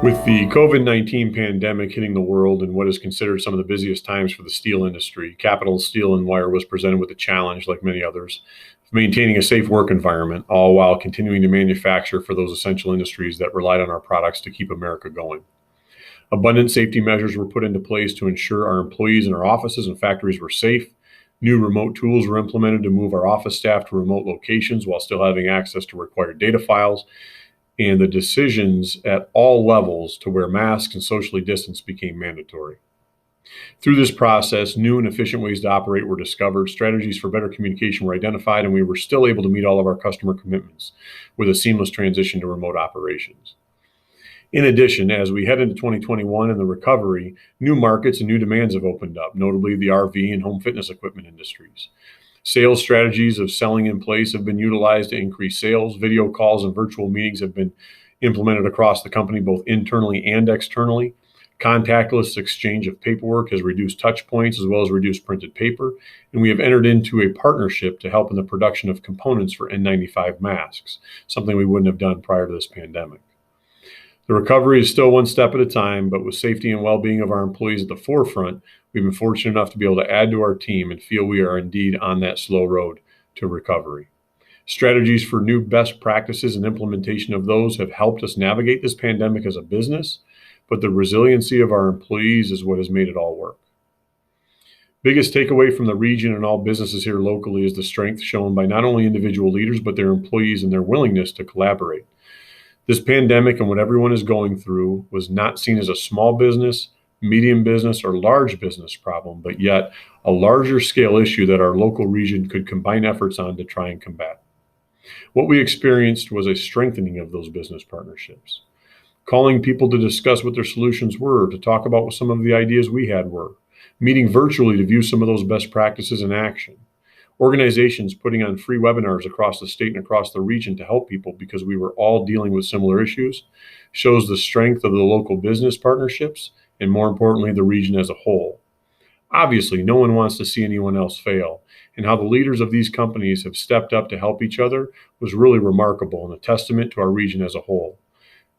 With the COVID-19 pandemic hitting the world in what is considered some of the busiest times for the steel industry, Capital Steel and Wire was presented with a challenge, like many others, of maintaining a safe work environment, all while continuing to manufacture for those essential industries that relied on our products to keep America going. Abundant safety measures were put into place to ensure our employees in our offices and factories were safe. New remote tools were implemented to move our office staff to remote locations while still having access to required data files, and the decisions at all levels to wear masks and socially distance became mandatory. Through this process, new and efficient ways to operate were discovered, strategies for better communication were identified, and we were still able to meet all of our customer commitments with a seamless transition to remote operations. In addition, as we head into 2021 and the recovery, new markets and new demands have opened up, notably the RV and home fitness equipment industries. Sales strategies of selling in place have been utilized to increase sales. Video calls and virtual meetings have been implemented across the company, both internally and externally. Contactless exchange of paperwork has reduced touch points as well as reduced printed paper. And we have entered into a partnership to help in the production of components for N95 masks, something we wouldn't have done prior to this pandemic. The recovery is still one step at a time, but with safety and well-being of our employees at the forefront, we've been fortunate enough to be able to add to our team and feel we are indeed on that slow road to recovery. Strategies for new best practices and implementation of those have helped us navigate this pandemic as a business, but the resiliency of our employees is what has made it all work. Biggest takeaway from the region and all businesses here locally is the strength shown by not only individual leaders, but their employees and their willingness to collaborate. This pandemic and what everyone is going through was not seen as a small business, medium business, or large business problem, but yet a larger scale issue that our local region could combine efforts on to try and combat. What we experienced was a strengthening of those business partnerships, calling people to discuss what their solutions were, to talk about what some of the ideas we had were, meeting virtually to view some of those best practices in action. Organizations putting on free webinars across the state and across the region to help people because we were all dealing with similar issues shows the strength of the local business partnerships and, more importantly, the region as a whole. Obviously, no one wants to see anyone else fail, and how the leaders of these companies have stepped up to help each other was really remarkable and a testament to our region as a whole.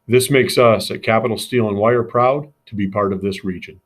This makes us at Capital Steel and Wire proud to be part of this region.